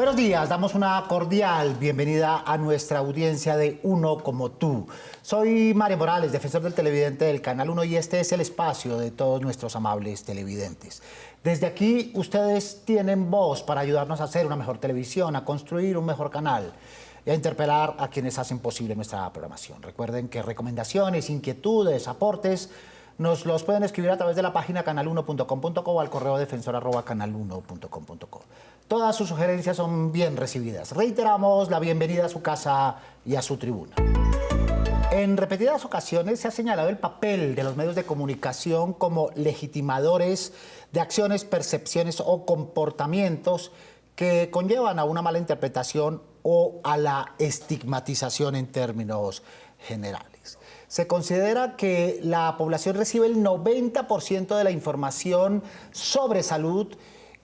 Buenos días, damos una cordial bienvenida a nuestra audiencia de Uno como Tú. Soy Mario Morales, defensor del televidente del Canal 1 y este es el espacio de todos nuestros amables televidentes. Desde aquí ustedes tienen voz para ayudarnos a hacer una mejor televisión, a construir un mejor canal y a interpelar a quienes hacen posible nuestra programación. Recuerden que recomendaciones, inquietudes, aportes nos los pueden escribir a través de la página canal1.com.co o al correo defensor@canal1.com.co. Todas sus sugerencias son bien recibidas. Reiteramos la bienvenida a su casa y a su tribuna. En repetidas ocasiones se ha señalado el papel de los medios de comunicación como legitimadores de acciones, percepciones o comportamientos que conllevan a una mala interpretación o a la estigmatización en términos generales. Se considera que la población recibe el 90% de la información sobre salud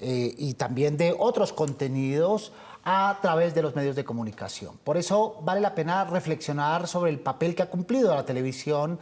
y también de otros contenidos a través de los medios de comunicación. Por eso vale la pena reflexionar sobre el papel que ha cumplido la televisión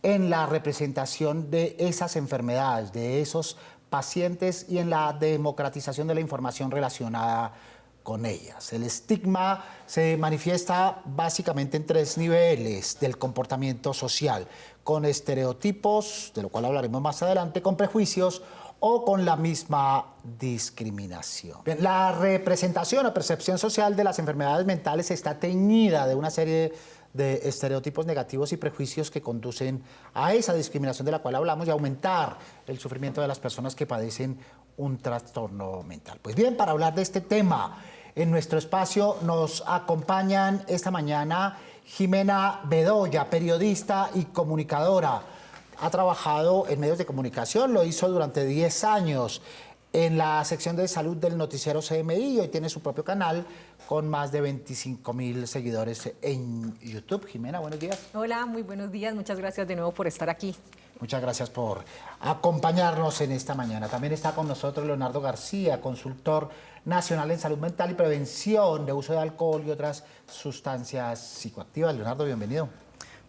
en la representación de esas enfermedades, de esos pacientes y en la democratización de la información relacionada con ellas. El estigma se manifiesta básicamente en tres niveles del comportamiento social, con estereotipos, de lo cual hablaremos más adelante, con prejuicios o con la misma discriminación. Bien, la representación o percepción social de las enfermedades mentales está teñida de una serie de estereotipos negativos y prejuicios que conducen a esa discriminación de la cual hablamos y a aumentar el sufrimiento de las personas que padecen un trastorno mental. Pues bien, para hablar de este tema, en nuestro espacio nos acompañan esta mañana Jimena Bedoya, periodista y comunicadora. Ha trabajado en medios de comunicación, lo hizo durante 10 años en la sección de salud del noticiero CMI y hoy tiene su propio canal con más de 25.000 seguidores en YouTube. Jimena, buenos días. Hola, muy buenos días. Muchas gracias de nuevo por estar aquí. Muchas gracias por acompañarnos en esta mañana. También está con nosotros Leonardo García, consultor nacional en salud mental y prevención de uso de alcohol y otras sustancias psicoactivas. Leonardo, bienvenido.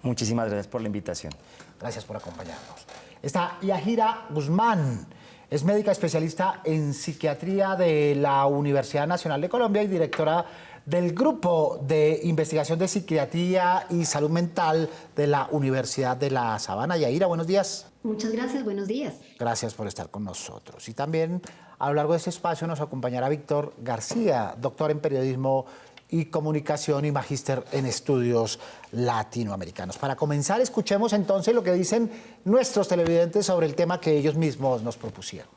Muchísimas gracias por la invitación. Gracias por acompañarnos. Está Yajira Guzmán, es médica especialista en psiquiatría de la Universidad Nacional de Colombia y directora del Grupo de Investigación de Psiquiatría y Salud Mental de la Universidad de La Sabana. Yajira, buenos días. Muchas gracias, buenos días. Gracias por estar con nosotros. Y también a lo largo de este espacio nos acompañará Víctor García, doctor en periodismo y comunicación y magíster en estudios latinoamericanos. Para comenzar, escuchemos entonces lo que dicen nuestros televidentes sobre el tema que ellos mismos nos propusieron.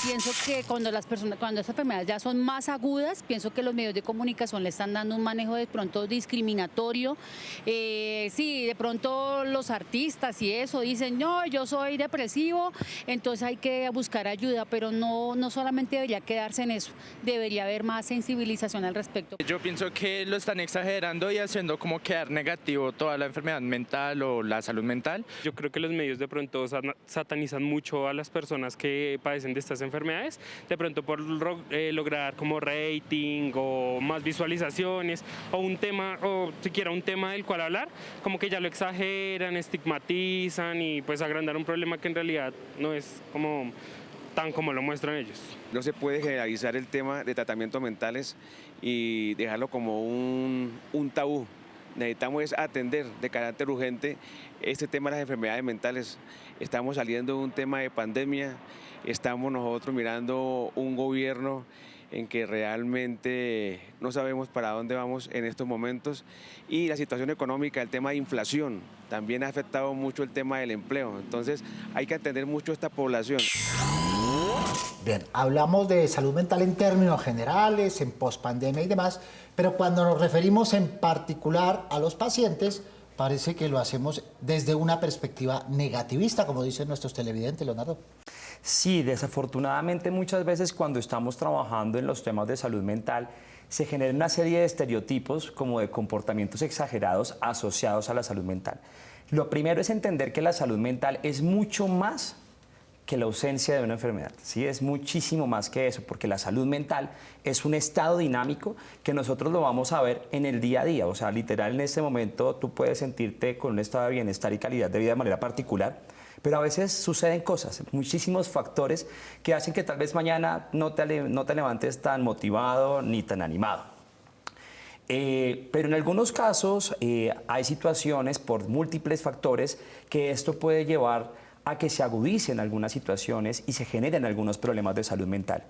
Pienso que cuando estas enfermedades ya son más agudas, pienso que los medios de comunicación le están dando un manejo de pronto discriminatorio. Sí, de pronto los artistas y eso dicen, no, yo soy depresivo, entonces hay que buscar ayuda, pero no solamente debería quedarse en eso, debería haber más sensibilización al respecto. Yo pienso que lo están exagerando y haciendo como quedar negativo toda la enfermedad mental o la salud mental. Yo creo que los medios de pronto satanizan mucho a las personas que padecen de estas enfermedades, de pronto por lograr como rating o más visualizaciones o un tema, o siquiera un tema del cual hablar, como que ya lo exageran, estigmatizan y pues agrandan un problema que en realidad no es como tan como lo muestran ellos. No se puede generalizar el tema de tratamientos mentales y dejarlo como un tabú. Necesitamos atender de carácter urgente este tema de las enfermedades mentales. Estamos saliendo de un tema de pandemia, estamos nosotros mirando un gobierno en que realmente no sabemos para dónde vamos en estos momentos y la situación económica, el tema de inflación, también ha afectado mucho el tema del empleo. Entonces hay que atender mucho a esta población. Bien, hablamos de salud mental en términos generales, en pospandemia y demás, pero cuando nos referimos en particular a los pacientes, parece que lo hacemos desde una perspectiva negativista, como dicen nuestros televidentes, Leonardo. Sí, desafortunadamente muchas veces cuando estamos trabajando en los temas de salud mental se genera una serie de estereotipos como de comportamientos exagerados asociados a la salud mental. Lo primero es entender que la salud mental es mucho más que la ausencia de una enfermedad, ¿sí? Es muchísimo más que eso, porque la salud mental es un estado dinámico que nosotros lo vamos a ver en el día a día. O sea, literal, en este momento tú puedes sentirte con un estado de bienestar y calidad de vida de manera particular, Pero a veces suceden cosas, muchísimos factores que hacen que tal vez mañana no te levantes tan motivado ni tan animado. Pero en algunos casos hay situaciones por múltiples factores que esto puede llevar a que se agudicen algunas situaciones y se generen algunos problemas de salud mental.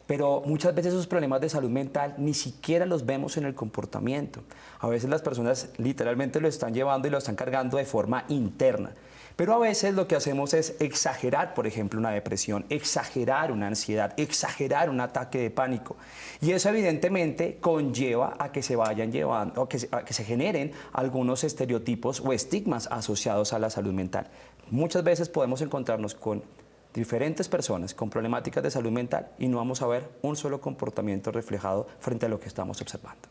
Pero muchas veces esos problemas de salud mental ni siquiera los vemos en el comportamiento. A veces las personas literalmente lo están llevando y lo están cargando de forma interna. Pero a veces lo que hacemos es exagerar, por ejemplo, una depresión, exagerar una ansiedad, exagerar un ataque de pánico. Y eso evidentemente conlleva a que se vayan llevando, a que se generen algunos estereotipos o estigmas asociados a la salud mental. Muchas veces podemos encontrarnos con diferentes personas con problemáticas de salud mental y no vamos a ver un solo comportamiento reflejado frente a lo que estamos observando.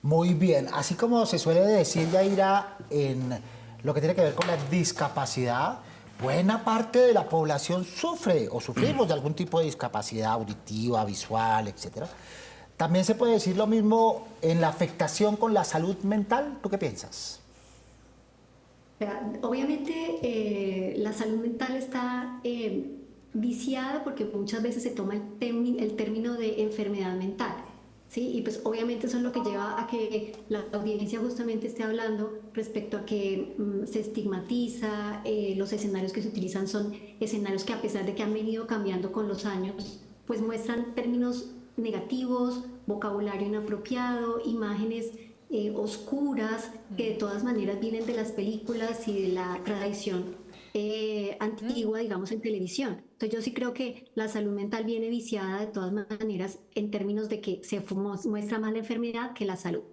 Muy bien, así como se suele decir, Yaira, en lo que tiene que ver con la discapacidad, buena parte de la población sufre o sufrimos de algún tipo de discapacidad auditiva, visual, etc. También se puede decir lo mismo en la afectación con la salud mental. ¿Tú qué piensas? Obviamente la salud mental está viciada porque muchas veces se toma el término de enfermedad mental, ¿sí? Y pues obviamente eso es lo que lleva a que la audiencia justamente esté hablando respecto a que se estigmatiza, los escenarios que se utilizan son escenarios que a pesar de que han venido cambiando con los años, pues muestran términos negativos, vocabulario inapropiado, imágenes oscuras que de todas maneras vienen de las películas y de la tradición antigua, digamos, en televisión. Entonces yo sí creo que la salud mental viene viciada de todas maneras en términos de que se muestra más la enfermedad que la salud.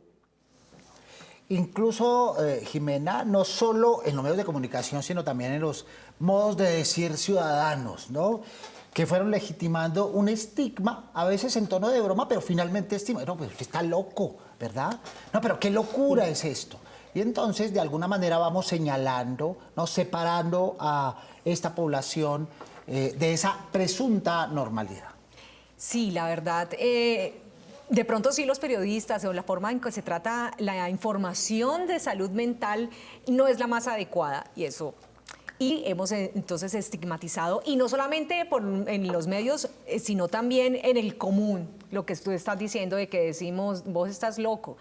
Incluso, Jimena, no solo en los medios de comunicación, sino también en los modos de decir ciudadanos, ¿no?, que fueron legitimando un estigma, a veces en tono de broma, pero finalmente estigma. No, pues usted está loco, ¿verdad? No, pero qué locura es esto. Y entonces, de alguna manera, vamos señalando, ¿no?, separando a esta población de esa presunta normalidad. Sí, la verdad, de pronto sí los periodistas o la forma en que se trata la información de salud mental no es la más adecuada y eso. Y hemos entonces estigmatizado, y no solamente en los medios, sino también en el común, lo que tú estás diciendo de que decimos, vos estás loco.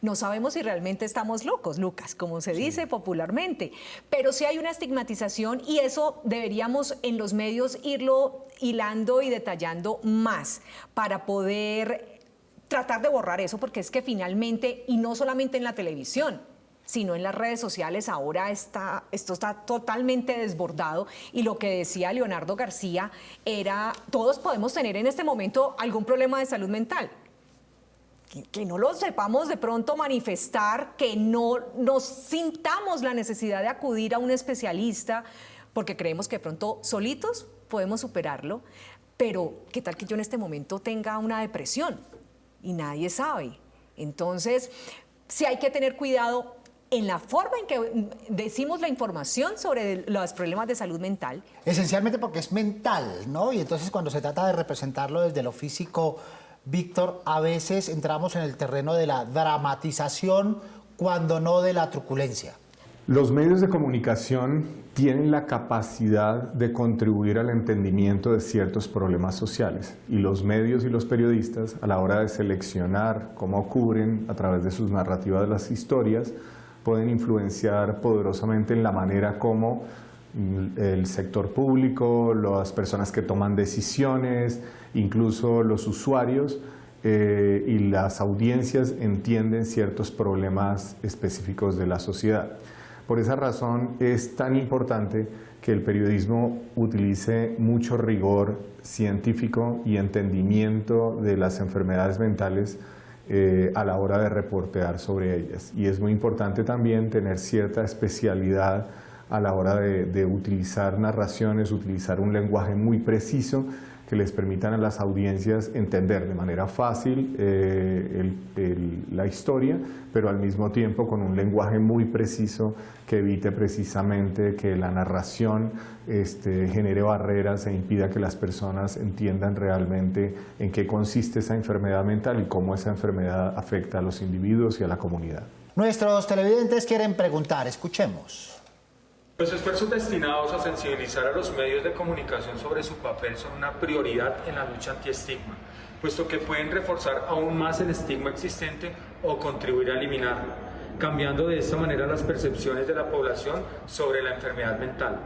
No sabemos si realmente estamos locos, Lucas, como se dice popularmente, pero sí hay una estigmatización y eso deberíamos en los medios irlo hilando y detallando más para poder tratar de borrar eso, porque es que finalmente, y no solamente en la televisión, sino en las redes sociales ahora esto está totalmente desbordado y lo que decía Leonardo García era, todos podemos tener en este momento algún problema de salud mental. Que no lo sepamos de pronto manifestar, que no nos sintamos la necesidad de acudir a un especialista, porque creemos que de pronto solitos podemos superarlo, pero ¿qué tal que yo en este momento tenga una depresión? Y nadie sabe. Entonces, sí hay que tener cuidado en la forma en que decimos la información sobre los problemas de salud mental. Esencialmente porque es mental, ¿no? Y entonces cuando se trata de representarlo desde lo físico, Víctor, a veces entramos en el terreno de la dramatización cuando no de la truculencia. Los medios de comunicación tienen la capacidad de contribuir al entendimiento de ciertos problemas sociales y los medios y los periodistas, a la hora de seleccionar cómo cubren a través de sus narrativas de las historias, pueden influenciar poderosamente en la manera como el sector público, las personas que toman decisiones, incluso los usuarios y las audiencias entienden ciertos problemas específicos de la sociedad. Por esa razón es tan importante que el periodismo utilice mucho rigor científico y entendimiento de las enfermedades mentales a la hora de reportear sobre ellas. Y es muy importante también tener cierta especialidad a la hora de utilizar narraciones, utilizar un lenguaje muy preciso que les permitan a las audiencias entender de manera fácil la historia, pero al mismo tiempo con un lenguaje muy preciso que evite precisamente que la narración genere barreras e impida que las personas entiendan realmente en qué consiste esa enfermedad mental y cómo esa enfermedad afecta a los individuos y a la comunidad. Nuestros televidentes quieren preguntar, escuchemos. Los esfuerzos destinados a sensibilizar a los medios de comunicación sobre su papel son una prioridad en la lucha antiestigma, puesto que pueden reforzar aún más el estigma existente o contribuir a eliminarlo, cambiando de esta manera las percepciones de la población sobre la enfermedad mental.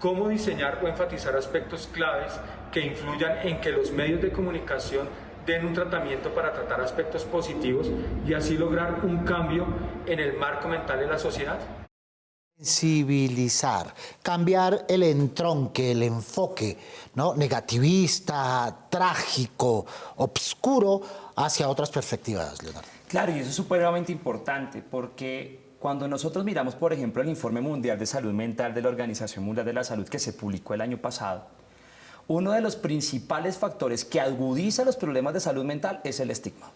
Cómo diseñar o enfatizar aspectos claves que influyan en que los medios de comunicación den un tratamiento para tratar aspectos positivos y así lograr un cambio en el marco mental de la sociedad. Sensibilizar, cambiar el entronque, el enfoque, ¿no? Negativista, trágico, obscuro, hacia otras perspectivas, Leonardo. Claro, y eso es supremamente importante porque cuando nosotros miramos, por ejemplo, el Informe Mundial de Salud Mental de la Organización Mundial de la Salud que se publicó el año pasado, uno de los principales factores que agudiza los problemas de salud mental es el estigma.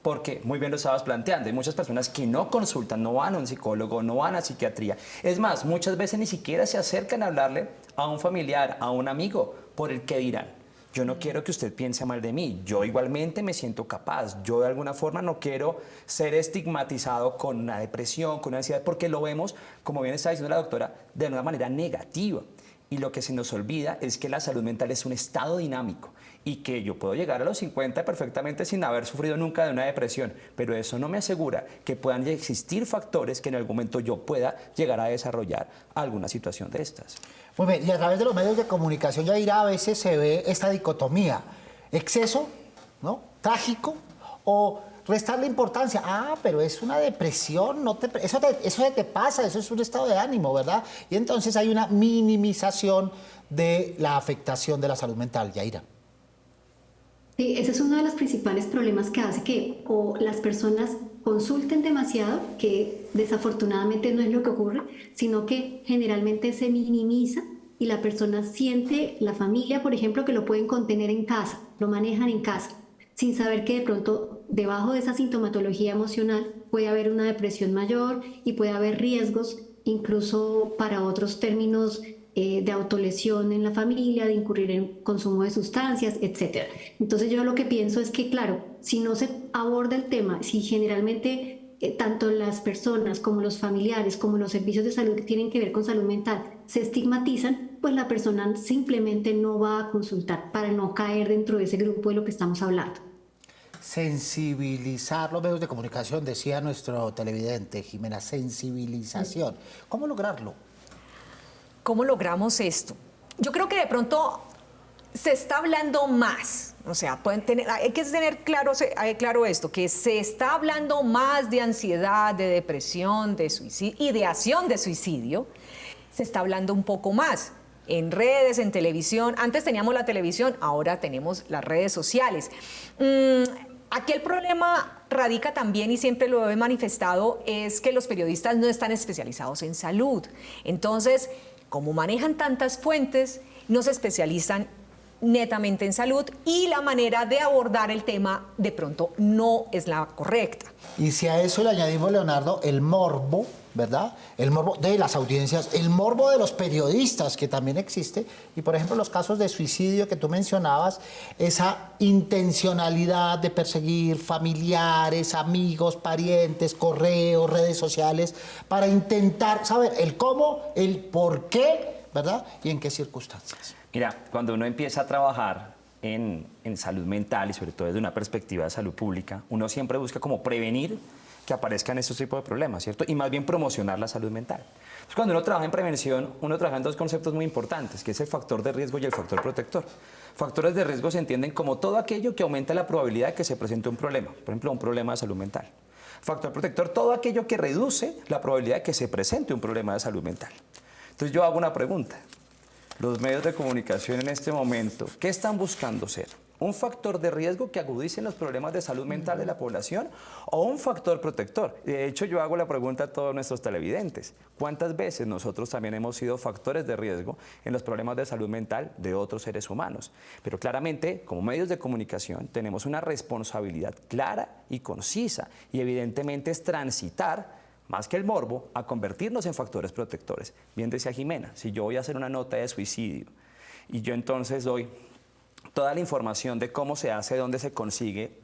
Porque, muy bien lo estabas planteando, hay muchas personas que no consultan, no van a un psicólogo, no van a psiquiatría. Es más, muchas veces ni siquiera se acercan a hablarle a un familiar, a un amigo, por el que dirán. Yo no quiero que usted piense mal de mí, yo igualmente me siento capaz, yo de alguna forma no quiero ser estigmatizado con una depresión, con una ansiedad, porque lo vemos, como bien está diciendo la doctora, de una manera negativa. Y lo que se nos olvida es que la salud mental es un estado dinámico y que yo puedo llegar a los 50 perfectamente sin haber sufrido nunca de una depresión, pero eso no me asegura que puedan existir factores que en algún momento yo pueda llegar a desarrollar alguna situación de estas. Muy bien, y a través de los medios de comunicación, Yaira, a veces se ve esta dicotomía, exceso, ¿no? Trágico, o restarle importancia. Ah, pero es una depresión, eso te pasa, eso es un estado de ánimo, ¿verdad? Y entonces hay una minimización de la afectación de la salud mental, Yaira. Sí, ese es uno de los principales problemas que hace que o las personas consulten demasiado, que desafortunadamente no es lo que ocurre, sino que generalmente se minimiza y la persona siente, la familia, por ejemplo, que lo pueden contener en casa, lo manejan en casa, sin saber que de pronto debajo de esa sintomatología emocional puede haber una depresión mayor y puede haber riesgos incluso para otros términos de autolesión en la familia, de incurrir en consumo de sustancias, etc. Entonces yo lo que pienso es que, claro, si no se aborda el tema, si generalmente tanto las personas como los familiares, como los servicios de salud que tienen que ver con salud mental se estigmatizan, pues la persona simplemente no va a consultar para no caer dentro de ese grupo de lo que estamos hablando. Sensibilizar los medios de comunicación, decía nuestro televidente, Jimena, sensibilización. ¿Cómo lograrlo? ¿Cómo logramos esto? Yo creo que de pronto se está hablando más. O sea, hay que tener claro esto, que se está hablando más de ansiedad, de depresión, de suicidio, ideación de suicidio. Se está hablando un poco más en redes, en televisión. Antes teníamos la televisión, ahora tenemos las redes sociales. Aquí el problema radica también, y siempre lo he manifestado, es que los periodistas no están especializados en salud. Entonces, como manejan tantas fuentes, no se especializan netamente en salud y la manera de abordar el tema de pronto no es la correcta. Y si a eso le añadimos, Leonardo, el morbo, ¿verdad? El morbo de las audiencias, el morbo de los periodistas, que también existe, y por ejemplo los casos de suicidio que tú mencionabas, esa intencionalidad de perseguir familiares, amigos, parientes, correos, redes sociales, para intentar saber el cómo, el por qué, ¿verdad? Y en qué circunstancias. Mira, cuando uno empieza a trabajar en salud mental y sobre todo desde una perspectiva de salud pública, uno siempre busca como prevenir que aparezcan estos tipos de problemas, ¿cierto? Y más bien promocionar la salud mental. Entonces, cuando uno trabaja en prevención, uno trabaja en dos conceptos muy importantes, que es el factor de riesgo y el factor protector. Factores de riesgo se entienden como todo aquello que aumenta la probabilidad de que se presente un problema, por ejemplo, un problema de salud mental. Factor protector, todo aquello que reduce la probabilidad de que se presente un problema de salud mental. Entonces, yo hago una pregunta. Los medios de comunicación en este momento, ¿qué están buscando ser? ¿Un factor de riesgo que agudice los problemas de salud mental de la población o un factor protector? De hecho, yo hago la pregunta a todos nuestros televidentes. ¿Cuántas veces nosotros también hemos sido factores de riesgo en los problemas de salud mental de otros seres humanos? Pero claramente, como medios de comunicación, tenemos una responsabilidad clara y concisa y evidentemente es transitar más que el morbo, a convertirnos en factores protectores. Bien decía Jimena, si yo voy a hacer una nota de suicidio y yo entonces doy toda la información de cómo se hace, dónde se consigue,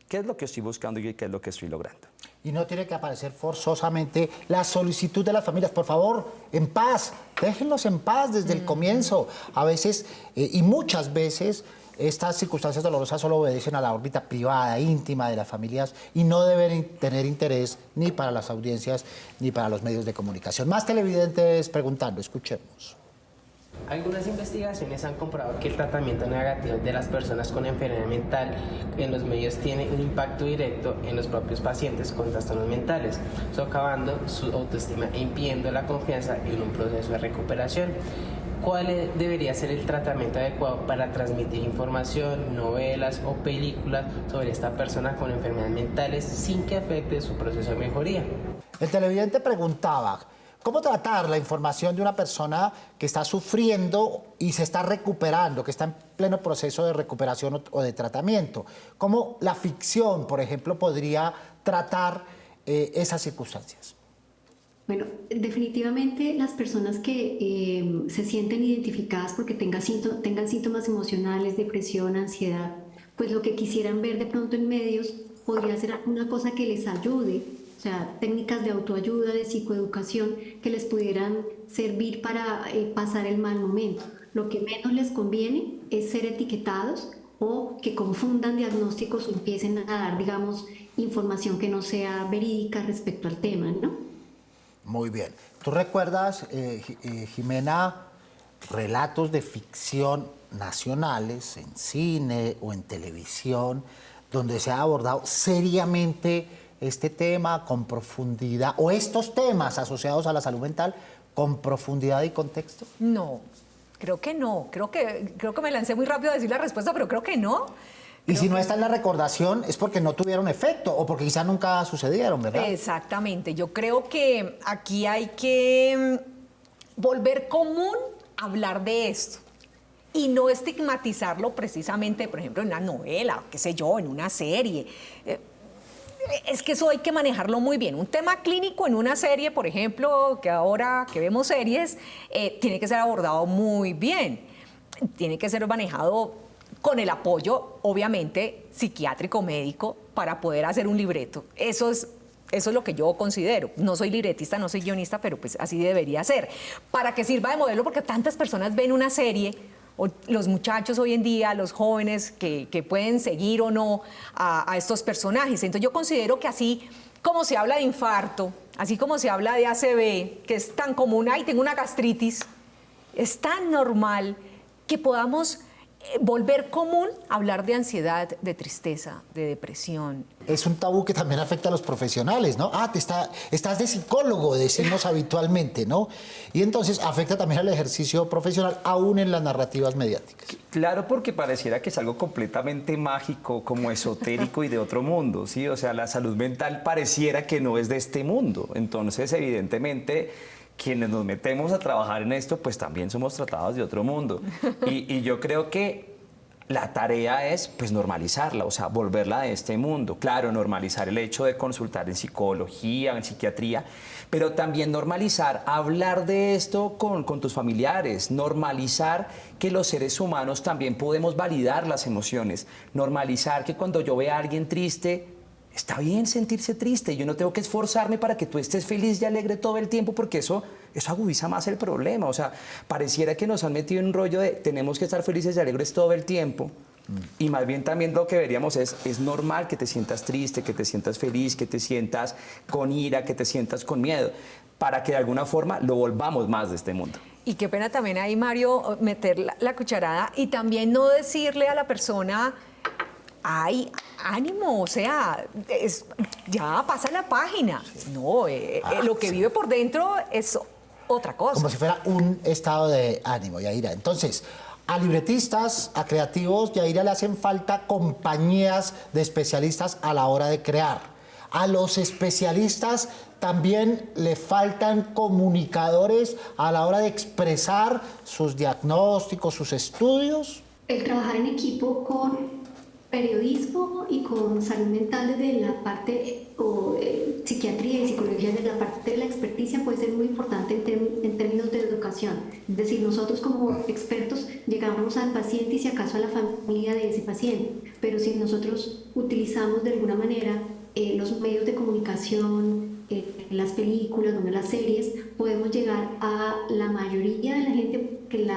qué es lo que estoy buscando y qué es lo que estoy logrando. Y no tiene que aparecer forzosamente la solicitud de las familias. Por favor, en paz, déjenlos en paz desde el comienzo. A veces, y muchas veces, estas circunstancias dolorosas solo obedecen a la órbita privada, íntima de las familias y no deben tener interés ni para las audiencias ni para los medios de comunicación. Más televidentes preguntando, escuchemos. Algunas investigaciones han comprobado que el tratamiento negativo de las personas con enfermedad mental en los medios tiene un impacto directo en los propios pacientes con trastornos mentales, socavando su autoestima e impidiendo la confianza en un proceso de recuperación. ¿Cuál debería ser el tratamiento adecuado para transmitir información, novelas o películas sobre esta persona con enfermedades mentales sin que afecte su proceso de mejoría? El televidente preguntaba, ¿cómo tratar la información de una persona que está sufriendo y se está recuperando, que está en pleno proceso de recuperación o de tratamiento? ¿Cómo la ficción, por ejemplo, podría tratar esas circunstancias? Bueno, definitivamente las personas que se sienten identificadas porque tengan síntomas emocionales, depresión, ansiedad, pues lo que quisieran ver de pronto en medios podría ser alguna cosa que les ayude, o sea, técnicas de autoayuda, de psicoeducación que les pudieran servir para pasar el mal momento. Lo que menos les conviene es ser etiquetados o que confundan diagnósticos o empiecen a dar, digamos, información que no sea verídica respecto al tema, ¿no? Muy bien. ¿Tú recuerdas, Jimena, relatos de ficción nacionales en cine o en televisión donde se ha abordado seriamente este tema con profundidad o estos temas asociados a la salud mental con profundidad y contexto? No, creo que no. Creo que me lancé muy rápido a decir la respuesta, pero creo que no. Y si no está en la recordación es porque no tuvieron efecto o porque quizá nunca sucedieron, ¿verdad? Exactamente. Yo creo que aquí hay que volver común hablar de esto y no estigmatizarlo precisamente, por ejemplo, en una novela, qué sé yo, en una serie. Es que eso hay que manejarlo muy bien. Un tema clínico en una serie, por ejemplo, que ahora que vemos series, tiene que ser abordado muy bien. Tiene que ser manejado con el apoyo, obviamente, psiquiátrico, médico, para poder hacer un libreto. Eso es lo que yo considero. No soy libretista, no soy guionista, pero pues así debería ser. Para que sirva de modelo, porque tantas personas ven una serie, o los muchachos hoy en día, los jóvenes que pueden seguir o no a estos personajes. Entonces yo considero que así como se habla de infarto, así como se habla de ACV, que es tan común, ay, tengo una gastritis, es tan normal que podamos volver común hablar de ansiedad, de tristeza, de depresión. Es un tabú que también afecta a los profesionales, ¿no? Estás de psicólogo, decimos habitualmente, ¿no? Y entonces afecta también al ejercicio profesional, aún en las narrativas mediáticas. Claro, porque pareciera que es algo completamente mágico, como esotérico y de otro mundo, ¿sí? O sea, la salud mental pareciera que no es de este mundo. Entonces, evidentemente, quienes nos metemos a trabajar en esto, pues también somos tratados de otro mundo. Y yo creo que la tarea es, pues, normalizarla, o sea, volverla de este mundo. Claro, normalizar el hecho de consultar en psicología, en psiquiatría, pero también normalizar hablar de esto con tus familiares, normalizar que los seres humanos también podemos validar las emociones, normalizar que cuando yo vea a alguien triste, está bien sentirse triste, yo no tengo que esforzarme para que tú estés feliz y alegre todo el tiempo porque eso agudiza más el problema. O sea, pareciera que nos han metido en un rollo de tenemos que estar felices y alegres todo el tiempo. Y más bien también lo que veríamos es normal que te sientas triste, que te sientas feliz, que te sientas con ira, que te sientas con miedo, para que de alguna forma lo volvamos más de este mundo. Y qué pena también ahí, Mario, meter la cucharada y también no decirle a la persona, ay, ánimo, o sea, ya pasa la página. No, lo que vive por dentro es otra cosa. Como si fuera un estado de ánimo, Yaira. Entonces, a libretistas, a creativos, Yaira, le hacen falta compañías de especialistas a la hora de crear. A los especialistas también le faltan comunicadores a la hora de expresar sus diagnósticos, sus estudios. El trabajar en equipo con periodismo y con salud mental desde la parte psiquiatría y psicología desde la parte de la experticia puede ser muy importante en términos de educación información. Es decir, nosotros como expertos llegamos al paciente y si acaso a la familia de ese paciente, pero si nosotros utilizamos de alguna manera los medios de comunicación, las películas, las series, podemos llegar a la mayoría de la gente, que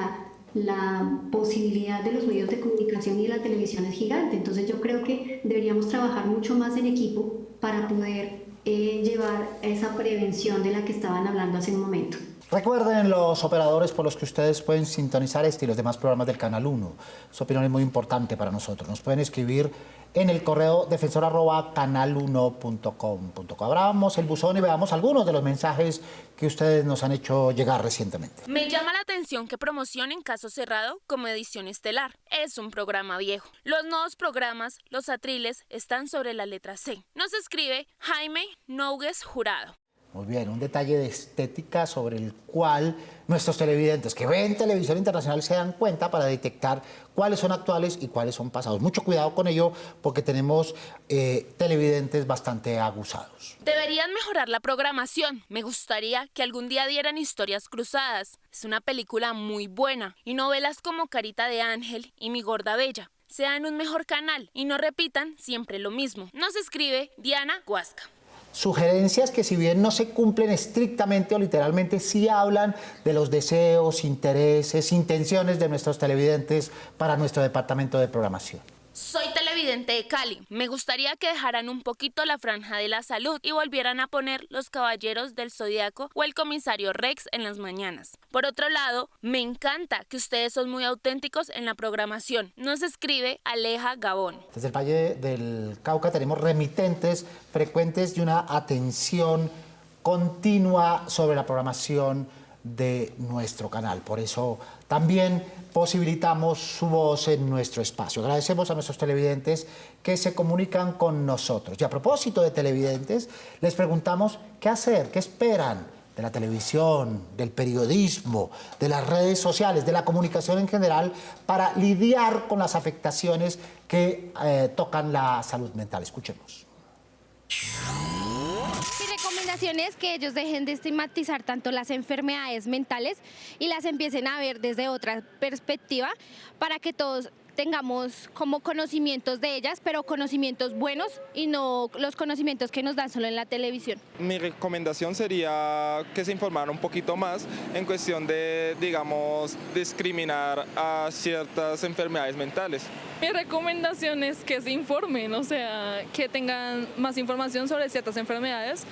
la posibilidad de los medios de comunicación y de la televisión es gigante. Entonces yo creo que deberíamos trabajar mucho más en equipo para poder llevar esa prevención de la que estaban hablando hace un momento. Recuerden los operadores por los que ustedes pueden sintonizar este y los demás programas del Canal 1. Su opinión es muy importante para nosotros. Nos pueden escribir en el correo defensor@canal1.com.co. Abramos el buzón y veamos algunos de los mensajes que ustedes nos han hecho llegar recientemente. Me llama la atención que promocionen Caso Cerrado como edición estelar. Es un programa viejo. Los nuevos programas, los atriles, están sobre la letra C. Nos escribe Jaime Nougues Jurado. Muy bien, un detalle de estética sobre el cual nuestros televidentes que ven televisión internacional se dan cuenta para detectar cuáles son actuales y cuáles son pasados. Mucho cuidado con ello porque tenemos televidentes bastante aguzados. Deberían mejorar la programación. Me gustaría que algún día dieran Historias Cruzadas. Es una película muy buena. Y novelas como Carita de Ángel y Mi Gorda Bella. Sean un mejor canal y no repitan siempre lo mismo. Nos escribe Diana Huasca. Sugerencias que si bien no se cumplen estrictamente o literalmente, sí hablan de los deseos, intereses, intenciones de nuestros televidentes para nuestro departamento de programación. Soy televidente de Cali. Me gustaría que dejaran un poquito la franja de la salud y volvieran a poner Los Caballeros del Zodiaco o El Comisario Rex en las mañanas. Por otro lado, me encanta que ustedes son muy auténticos en la programación. Nos escribe Aleja Gabón. Desde el Valle del Cauca tenemos remitentes frecuentes y una atención continua sobre la programación de nuestro canal. Por eso también posibilitamos su voz en nuestro espacio. Agradecemos a nuestros televidentes que se comunican con nosotros. Y a propósito de televidentes, les preguntamos qué hacer, qué esperan de la televisión, del periodismo, de las redes sociales, de la comunicación en general, para lidiar con las afectaciones que tocan la salud mental. Escuchemos. Mi recomendación es que ellos dejen de estigmatizar tanto las enfermedades mentales y las empiecen a ver desde otra perspectiva para que todos tengamos como conocimientos de ellas, pero conocimientos buenos y no los conocimientos que nos dan solo en la televisión. Mi recomendación sería que se informaran un poquito más en cuestión de, digamos, discriminar a ciertas enfermedades mentales. Mi recomendación es que se informen, o sea, que tengan más información sobre ciertas enfermedades,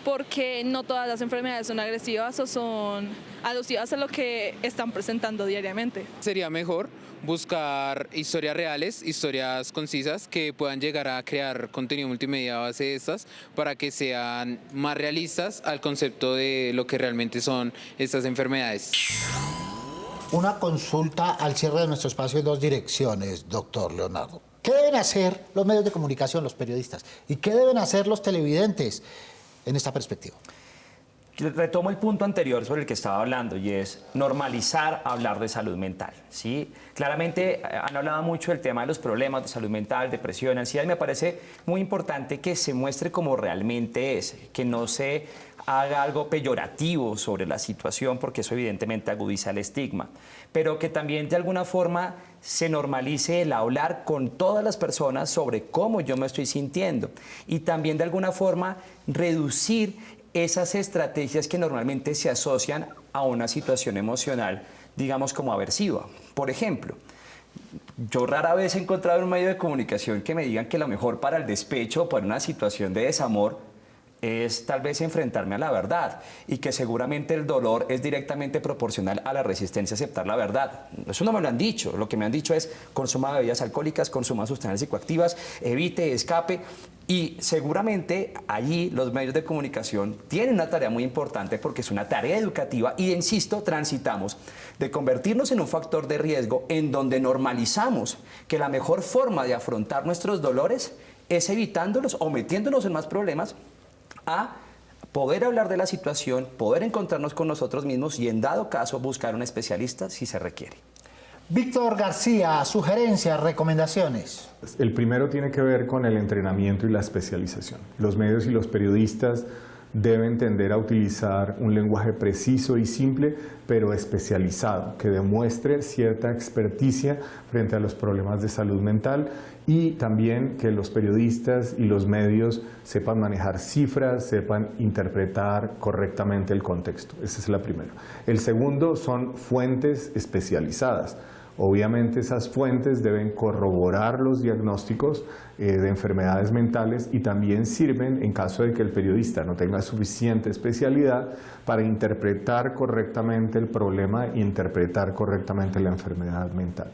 porque no todas las enfermedades son agresivas o son alusivas a lo que están presentando diariamente. Sería mejor buscar historias reales, historias concisas que puedan llegar a crear contenido multimedia a base de estas para que sean más realistas al concepto de lo que realmente son estas enfermedades. Una consulta al cierre de nuestro espacio en dos direcciones, doctor Leonardo. ¿Qué deben hacer los medios de comunicación, los periodistas? ¿Y qué deben hacer los televidentes en esta perspectiva? Retomo el punto anterior sobre el que estaba hablando y es normalizar hablar de salud mental, ¿sí? Claramente han hablado mucho del tema de los problemas de salud mental, depresión, ansiedad, y me parece muy importante que se muestre como realmente es, que no se haga algo peyorativo sobre la situación porque eso evidentemente agudiza el estigma, pero que también de alguna forma se normalice el hablar con todas las personas sobre cómo yo me estoy sintiendo y también de alguna forma reducir esas estrategias que normalmente se asocian a una situación emocional, digamos, como aversiva. Por ejemplo, yo rara vez he encontrado en un medio de comunicación que me digan que lo mejor para el despecho o para una situación de desamor es tal vez enfrentarme a la verdad y que seguramente el dolor es directamente proporcional a la resistencia a aceptar la verdad. Eso no me lo han dicho. Lo que me han dicho es consuma bebidas alcohólicas, consuma sustancias psicoactivas, evite, escape. Y seguramente allí los medios de comunicación tienen una tarea muy importante porque es una tarea educativa y, insisto, transitamos de convertirnos en un factor de riesgo en donde normalizamos que la mejor forma de afrontar nuestros dolores es evitándolos o metiéndonos en más problemas a poder hablar de la situación, poder encontrarnos con nosotros mismos y en dado caso buscar un especialista si se requiere. Víctor García, sugerencias, recomendaciones. El primero tiene que ver con el entrenamiento y la especialización. Los medios y los periodistas deben tender a utilizar un lenguaje preciso y simple, pero especializado, que demuestre cierta experticia frente a los problemas de salud mental, y también que los periodistas y los medios sepan manejar cifras, sepan interpretar correctamente el contexto. Esa es la primera. El segundo son fuentes especializadas. Obviamente esas fuentes deben corroborar los diagnósticos de enfermedades mentales y también sirven, en caso de que el periodista no tenga suficiente especialidad, para interpretar correctamente el problema e interpretar correctamente la enfermedad mental.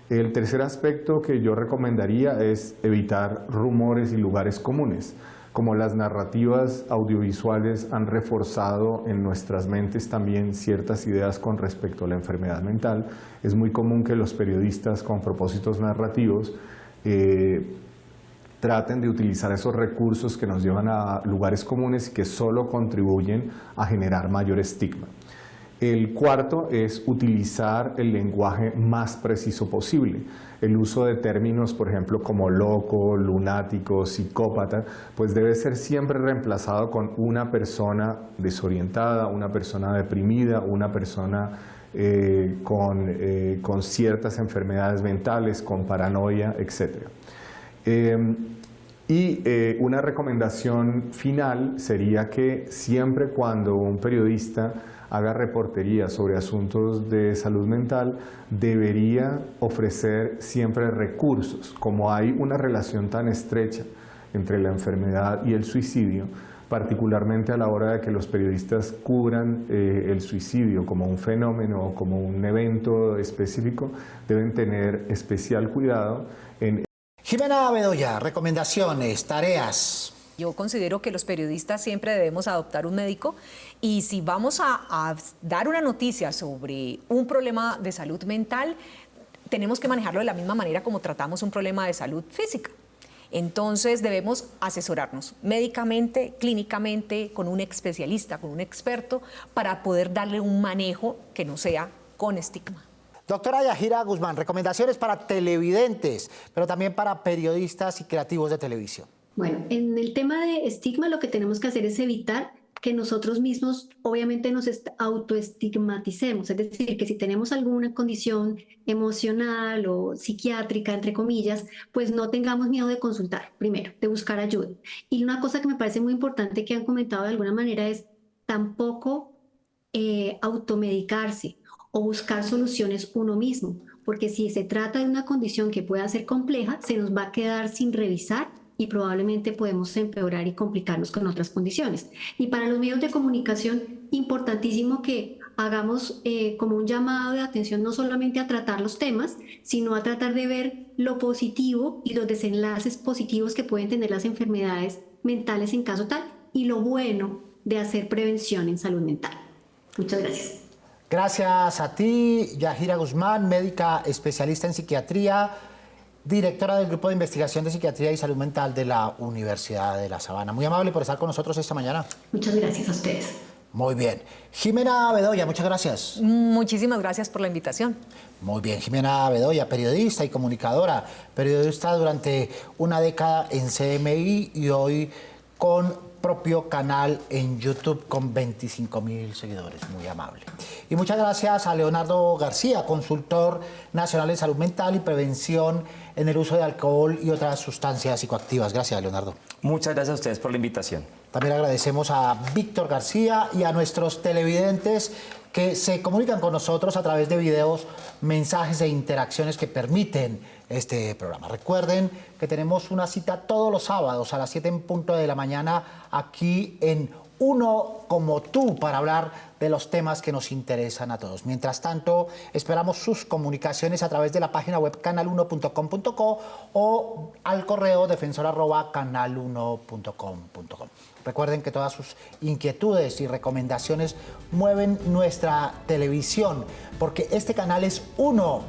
El tercer aspecto que yo recomendaría es evitar rumores y lugares comunes. Como las narrativas audiovisuales han reforzado en nuestras mentes también ciertas ideas con respecto a la enfermedad mental, es muy común que los periodistas con propósitos narrativos traten de utilizar esos recursos que nos llevan a lugares comunes y que solo contribuyen a generar mayor estigma. El cuarto es utilizar el lenguaje más preciso posible. El uso de términos, por ejemplo, como loco, lunático, psicópata, pues debe ser siempre reemplazado con una persona desorientada, una persona deprimida, una persona con ciertas enfermedades mentales, con paranoia, etc. Una recomendación final sería que siempre cuando un periodista haga reportería sobre asuntos de salud mental, debería ofrecer siempre recursos. Como hay una relación tan estrecha entre la enfermedad y el suicidio, particularmente a la hora de que los periodistas cubran el suicidio como un fenómeno o como un evento específico, deben tener especial cuidado en... Jimena Bedoya, recomendaciones, tareas. Yo considero que los periodistas siempre debemos adoptar un médico y si vamos a dar una noticia sobre un problema de salud mental, tenemos que manejarlo de la misma manera como tratamos un problema de salud física. Entonces debemos asesorarnos médicamente, clínicamente, con un especialista, con un experto, para poder darle un manejo que no sea con estigma. Doctora Yajira Guzmán, recomendaciones para televidentes, pero también para periodistas y creativos de televisión. Bueno, en el tema de estigma lo que tenemos que hacer es evitar que nosotros mismos obviamente nos autoestigmaticemos, es decir, que si tenemos alguna condición emocional o psiquiátrica, entre comillas, pues no tengamos miedo de consultar, primero, de buscar ayuda. Y una cosa que me parece muy importante que han comentado de alguna manera es tampoco automedicarse o buscar soluciones uno mismo, porque si se trata de una condición que pueda ser compleja, se nos va a quedar sin revisar y probablemente podemos empeorar y complicarnos con otras condiciones. Y para los medios de comunicación, importantísimo que hagamos como un llamado de atención no solamente a tratar los temas, sino a tratar de ver lo positivo y los desenlaces positivos que pueden tener las enfermedades mentales en caso tal, y lo bueno de hacer prevención en salud mental. Muchas gracias. Gracias a ti, Yajira Guzmán, médica especialista en psiquiatría, directora del Grupo de Investigación de Psiquiatría y Salud Mental de la Universidad de La Sabana. Muy amable por estar con nosotros esta mañana. Muchas gracias a ustedes. Muy bien. Jimena Bedoya, muchas gracias. Muchísimas gracias por la invitación. Muy bien, Jimena Bedoya, periodista y comunicadora, periodista durante una década en CMI y hoy con propio canal en YouTube con 25.000 seguidores, muy amable. Y muchas gracias a Leonardo García, consultor nacional en salud mental y prevención en el uso de alcohol y otras sustancias psicoactivas. Gracias, Leonardo. Muchas gracias a ustedes por la invitación. También agradecemos a Víctor García y a nuestros televidentes que se comunican con nosotros a través de videos, mensajes e interacciones que permiten este programa. Recuerden que tenemos una cita todos los sábados a las 7 en punto de la mañana aquí en Uno como Tú para hablar de los temas que nos interesan a todos. Mientras tanto, esperamos sus comunicaciones a través de la página web canal1.com.co o al correo defensor@canal1.com.co. Recuerden que todas sus inquietudes y recomendaciones mueven nuestra televisión, porque este canal es Uno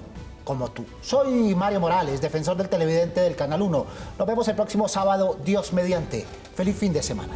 como Tú. Soy Mario Morales, defensor del televidente del Canal 1. Nos vemos el próximo sábado, Dios mediante. Feliz fin de semana.